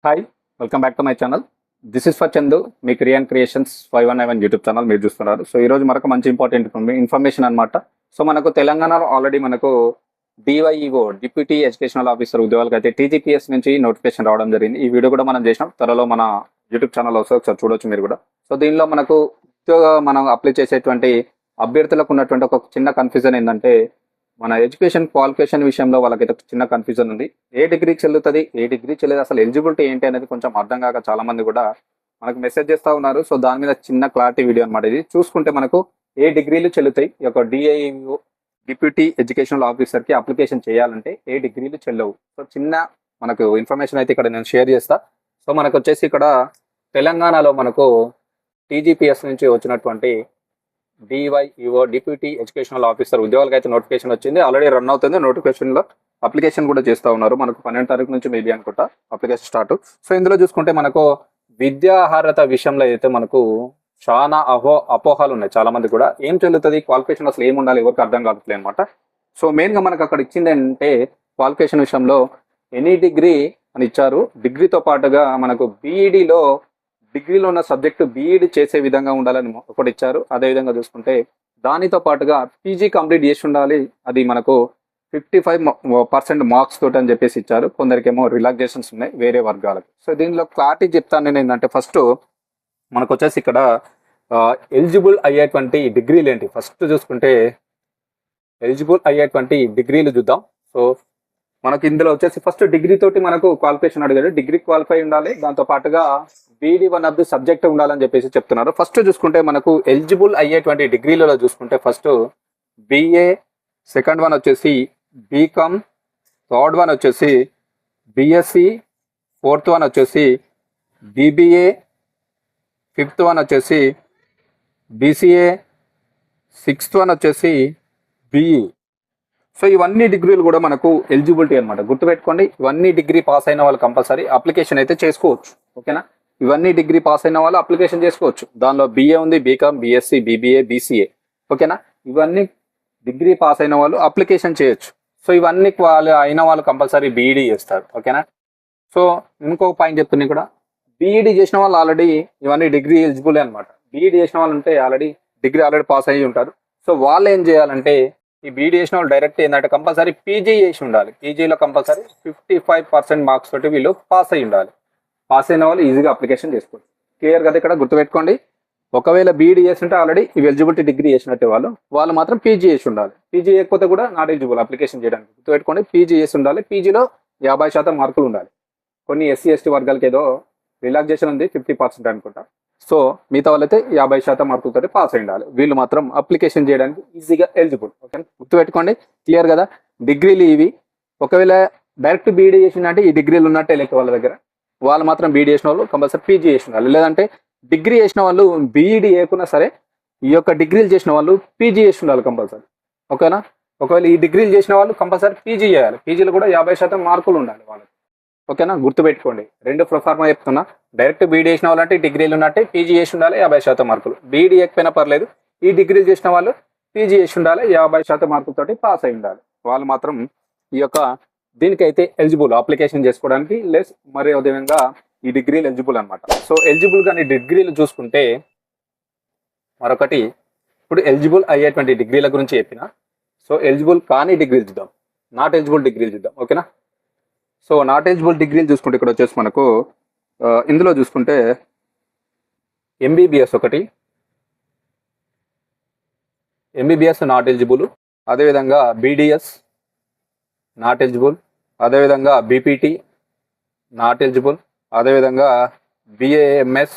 Hi, welcome back to my channel. This is for Chandu, మీ క్రియాన్ creations 519 YouTube channel మీరు చూస్తున్నారు. సో ఈరోజు మనకు మంచి ఇంపార్టెంట్ ఇన్ఫర్మేషన్ అనమాట. సో మనకు తెలంగాణలో ఆల్రెడీ మనకు డివైఈఓ డిప్యూటీ ఎడ్యుకేషనల్ ఆఫీసర్ ఉద్యోగాలకు అయితే టీజీపీఎస్ నుంచి నోటిఫికేషన్ రావడం జరిగింది. ఈ వీడియో కూడా మనం చేసినాం, త్వరలో మన యూట్యూబ్ ఛానల్ వస్తే ఒకసారి చూడొచ్చు మీరు కూడా. సో దీనిలో మనకు మనం అప్లై చేసేటువంటి అభ్యర్థులకు ఉన్నటువంటి ఒక చిన్న కన్ఫ్యూజన్ ఏంటంటే, మన ఎడ్యుకేషన్ క్వాలిఫికేషన్ విషయంలో వాళ్ళకైతే చిన్న కన్ఫ్యూజన్ ఉంది. ఏ డిగ్రీ చెల్లుతుంది, ఏ డిగ్రీ చెల్లేదు, అసలు ఎలిజిబిలిటీ ఏంటి అనేది కొంచెం అర్థం కాక చాలా మంది కూడా మనకు మెసేజ్ చేస్తూ ఉన్నారు. సో దాని మీద చిన్న క్లారిటీ వీడియో అనమాట ఇది. చూసుకుంటే మనకు ఏ డిగ్రీలు చెల్లుతాయి, ఈ యొక్క డిఐఓ డిప్యూటీ ఎడ్యుకేషనల్ ఆఫీసర్కి అప్లికేషన్ చేయాలంటే ఏ డిగ్రీలు చెల్లవు. సో చిన్న మనకు ఇన్ఫర్మేషన్ అయితే ఇక్కడ నేను షేర్ చేస్తా. సో మనకు వచ్చేసి ఇక్కడ తెలంగాణలో మనకు టీజీపీఎస్ నుంచి వచ్చినటువంటి డివైఈఓ డిప్యూటీ ఎడ్యుకేషనల్ ఆఫీసర్ ఉద్యోగాలకు అయితే నోటిఫికేషన్ వచ్చింది. ఆల్రెడీ రన్ అవుతుంది. నోటిఫికేషన్లో అప్లికేషన్ కూడా చేస్తూ ఉన్నారు. మనకు 12వ తారీఖు నుంచి మేబీ అనుకుంటా అప్లికేషన్ స్టార్ట్. సో ఇందులో చూసుకుంటే మనకు విద్యార్హత విషయంలో అయితే మనకు చాలా అపోహాలు ఉన్నాయి చాలా మంది కూడా. ఏం చెల్లుతుంది, క్వాలిఫికేషన్ అసలు ఏమి ఉండాలి, ఎవరికి అర్థం కావట్లేదు అనమాట. సో మెయిన్గా మనకు అక్కడ ఇచ్చింది ఏంటంటే, క్వాలిఫికేషన్ విషయంలో ఎనీ డిగ్రీ అని ఇచ్చారు. డిగ్రీతో పాటుగా మనకు బీఈడీలో డిగ్రీలో ఉన్న సబ్జెక్టు బీఈడి చేసే విధంగా ఉండాలని ఒకటి ఇచ్చారు. అదేవిధంగా చూసుకుంటే దానితో పాటుగా పీజీ కంప్లీట్ చేసి ఉండాలి. అది మనకు 55% మార్క్స్ తోటి అని చెప్పేసి ఇచ్చారు. కొందరికేమో రిలాక్సేషన్స్ ఉన్నాయి వేరే వర్గాలకు. సో దీనిలో క్లారిటీ చెప్తాను నేను ఏంటంటే, ఫస్ట్ మనకు వచ్చేసి ఇక్కడ ఎలిజిబుల్ అయ్యేటువంటి డిగ్రీలు ఏంటి. ఫస్ట్ చూసుకుంటే ఎలిజిబుల్ అయ్యేటువంటి డిగ్రీలు చూద్దాం. సో మనకి ఇందులో వచ్చేసి ఫస్ట్ డిగ్రీ తోటి మనకు క్వాలిఫికేషన్ అడిగారు. డిగ్రీ క్వాలిఫై ఉండాలి, దాంతో పాటుగా B Ed one of the subject ఉండాలని చెప్పేసి చెప్తున్నారు. ఫస్ట్ చూసుకుంటే మనకు ఎలిజిబుల్ అయ్యేటువంటి డిగ్రీలలో చూసుకుంటే ఫస్ట్ బిఏ, సెకండ్ వన్ వచ్చేసి బీకామ్, థర్డ్ వన్ వచ్చేసి బిఎస్సి, ఫోర్త్ వన్ వచ్చేసి బీబీఏ, ఫిఫ్త్ వన్ వచ్చేసి బీసీఏ, సిక్స్త్ వన్ వచ్చేసి బీఈ. సో ఇవన్నీ డిగ్రీలు కూడా మనకు ఎలిజిబిలిటీ అనమాట. గుర్తుపెట్టుకోండి, ఇవన్నీ డిగ్రీ పాస్ అయిన వాళ్ళు కంపల్సరీ అప్లికేషన్ అయితే చేసుకోవచ్చు. ఓకేనా, ఇవన్నీ డిగ్రీ పాస్ అయిన వాళ్ళు అప్లికేషన్ చేసుకోవచ్చు. దానిలో బిఏ ఉంది, బీకామ్, బిఎస్సి, బీబీఏ, బీసీఏ. ఓకేనా, ఇవన్నీ డిగ్రీ పాస్ అయిన వాళ్ళు అప్లికేషన్ చేయొచ్చు. సో ఇవన్నీ అయిన వాళ్ళు కంపల్సరీ బీఈడీ చేస్తారు. ఓకేనా, సో ఇంకొక పాయింట్ చెప్తున్నా కూడా, బీఈడీ చేసిన వాళ్ళు ఆల్రెడీ ఇవన్నీ డిగ్రీ ఎలిజిబుల్ అనమాట. బీఈడీ చేసిన వాళ్ళు ఉంటే ఆల్రెడీ డిగ్రీ ఆల్రెడీ పాస్ అయ్యి ఉంటారు. సో వాళ్ళు ఏం చేయాలంటే, ఈ బీఈడీ చేసిన వాళ్ళు డైరెక్ట్ ఏంటంటే కంపల్సరీ పీజీ చేసి ఉండాలి. పీజీలో కంపల్సరీ 55% మార్క్స్ తోటి వీళ్ళు పాస్ అయ్యి ఉండాలి. పాస్ అయిన వాళ్ళు ఈజీగా అప్లికేషన్ చేసుకోవచ్చు. క్లియర్ కదా, ఇక్కడ గుర్తుపెట్టుకోండి. ఒకవేళ బీఈడీ చేస్తుంటే ఆల్రెడీ ఇవి ఎలిజిబిలిటీ డిగ్రీ చేసినట్టే వాళ్ళు మాత్రం పీజీ చేసి ఉండాలి. పీజీ చేయకపోతే కూడా నాట్ ఎలిజిబుల్ అప్లికేషన్ చేయడానికి. గుర్తుపెట్టుకోండి, పీజీ చేసి ఉండాలి. పీజీలో 50% మార్కులు ఉండాలి. కొన్ని ఎస్సీ ఎస్టీ వర్గాలకి ఏదో రిలాక్సేషన్ ఉంది, 50% అనుకుంటా. సో మిగతా వాళ్ళైతే 50% మార్కులతో పాస్ అయి ఉండాలి. వీళ్ళు మాత్రం అప్లికేషన్ చేయడానికి ఈజీగా ఎలిజిబుల్. ఓకే, గుర్తుపెట్టుకోండి. క్లియర్ కదా, డిగ్రీలు ఇవి. ఒకవేళ డైరెక్ట్ బీఈడీ చేసిందంటే ఈ డిగ్రీలు ఉన్నట్టే లెక్క వాళ్ళ దగ్గర. వాళ్ళు మాత్రం బీఈడీ చేసిన వాళ్ళు కంపల్సరీ పీజీ చేసి ఉండాలి. లేదంటే డిగ్రీ చేసిన వాళ్ళు బీఈడీ చేయకున్నా సరే ఈ యొక్క డిగ్రీలు చేసిన వాళ్ళు పీజీ చేసి ఉండాలి కంపల్సరీ. ఓకేనా, ఒకవేళ ఈ డిగ్రీలు చేసిన వాళ్ళు కంపల్సరీ పీజీ చేయాలి. పీజీలో కూడా 50% మార్కులు ఉండాలి వాళ్ళకి. ఓకేనా, గుర్తుపెట్టుకోండి. రెండు ప్రొఫార్మా చెప్తున్నా. డైరెక్ట్ బీఈడీ చేసిన వాళ్ళంటే డిగ్రీలు ఉన్నట్టే పీజీ చేసి ఉండాలి, 50% మార్కులు. బీఈడీ చేయకపోయినా పర్లేదు, ఈ డిగ్రీలు చేసిన వాళ్ళు పీజీ చేసి ఉండాలి, 50% మార్కులతోటి పాస్ అయి ఉండాలి. వాళ్ళు మాత్రం ఈ యొక్క దీనికైతే ఎలిజిబుల్ అప్లికేషన్ చేసుకోవడానికి. లెస్ మరి విధంగా ఈ డిగ్రీలు ఎలిజిబుల్ అనమాట. సో ఎలిజిబుల్ కానీ డిగ్రీలు చూసుకుంటే మరొకటి, ఇప్పుడు ఎలిజిబుల్ అయ్యేటువంటి డిగ్రీల గురించి చెప్పిన. సో ఎలిజిబుల్ కానీ డిగ్రీలు చూద్దాం, నాట్ ఎలిజిబుల్ డిగ్రీలు చూద్దాం. ఓకేనా, సో నాట్ ఎలిజిబుల్ డిగ్రీలు చూసుకుంటే ఇక్కడ వచ్చేసి మనకు ఇందులో చూసుకుంటే ఎంబీబీఎస్ ఒకటి, ఎంబీబీఎస్ నాట్ ఎలిజిబుల్. అదేవిధంగా బీడీఎస్ నాట్ ఎలిజిబుల్. అదేవిధంగా బీపీటీ నాట్ ఎలిజిబుల్. అదేవిధంగా బిఏఎంఎస్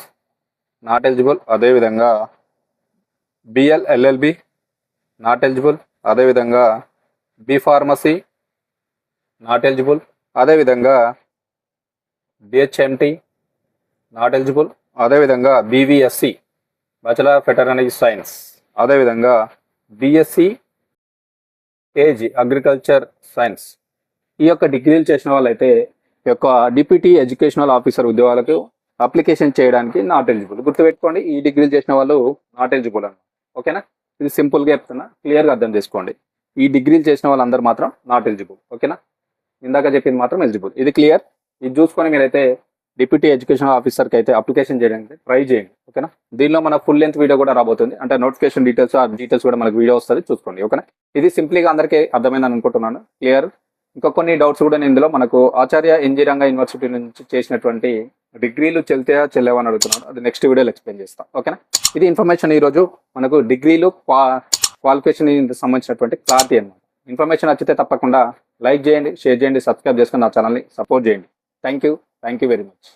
నాట్ ఎలిజిబుల్. అదేవిధంగా బిఎల్ఎల్ఎల్బి నాట్ ఎలిజిబుల్. అదేవిధంగా బి ఫార్మసీ నాట్ ఎలిజిబుల్. అదేవిధంగా బిహెచ్ఎంటి నాట్ ఎలిజిబుల్. అదేవిధంగా BVSc bachelor of veterinary science. అదేవిధంగా బిఎస్సి ఏజీ అగ్రికల్చర్ సైన్స్. ఈ యొక్క డిగ్రీలు చేసిన వాళ్ళైతే ఈ యొక్క డిప్యూటీ ఎడ్యుకేషనల్ ఆఫీసర్ ఉద్యోగాలకు అప్లికేషన్ చేయడానికి నాట్ ఎలిజిబుల్. గుర్తుపెట్టుకోండి, ఈ డిగ్రీలు చేసిన వాళ్ళు నాట్ ఎలిజిబుల్ అన్నమాట. ఓకేనా, ఇది సింపుల్గా చెప్తున్నా, క్లియర్గా అర్థం చేసుకోండి. ఈ డిగ్రీలు చేసిన వాళ్ళందరూ మాత్రం నాట్ ఎలిజిబుల్. ఓకేనా, ఇందాక చెప్పింది మాత్రం ఎలిజిబుల్. ఇది క్లియర్. ఇది చూసుకొని మీరైతే డిప్యూటీ ఎడ్యుకేషన్ ఆఫీసర్కి అయితే అప్లికేషన్ చేయడానికి ట్రై చేయండి. ఓకేనా, దీనిలో మన ఫుల్ లెంత్ వీడియో కూడా రాబోతుంది. అంటే నోటిఫికేషన్ డీటెయిల్స్, ఆ డీటెయిల్స్ కూడా మనకు వీడియో వస్తుంది, చూసుకోండి. ఓకేనా, ఇది సింప్లీగా అందరికీ అర్థమైందని అనుకుంటున్నాను. క్లియర్. ఇంకా కొన్ని డౌట్స్ కూడా ఇందులో మనకు ఆచార్య ఎన్జీ రంగా యూనివర్సిటీ నుంచి చేసినటువంటి డిగ్రీలు చెల్తాయా చెల్లెవా అని అడుగుతున్నాను. అది నెక్స్ట్ వీడియోలో ఎక్స్ప్లెయిన్ చేస్తాం. ఓకేనా, ఇది ఇన్ఫర్మేషన్ ఈరోజు మనకు డిగ్రీలు క్వాలిఫికేషన్ సంబంధించినటువంటి క్లారిటీ అన్నమాట. ఇన్ఫర్మేషన్ నచ్చితే తప్పకుండా లైక్ చేయండి, షేర్ చేయండి, సబ్స్క్రైబ్ చేసుకుని నా ఛానల్ని సపోర్ట్ చేయండి. Thank you very much.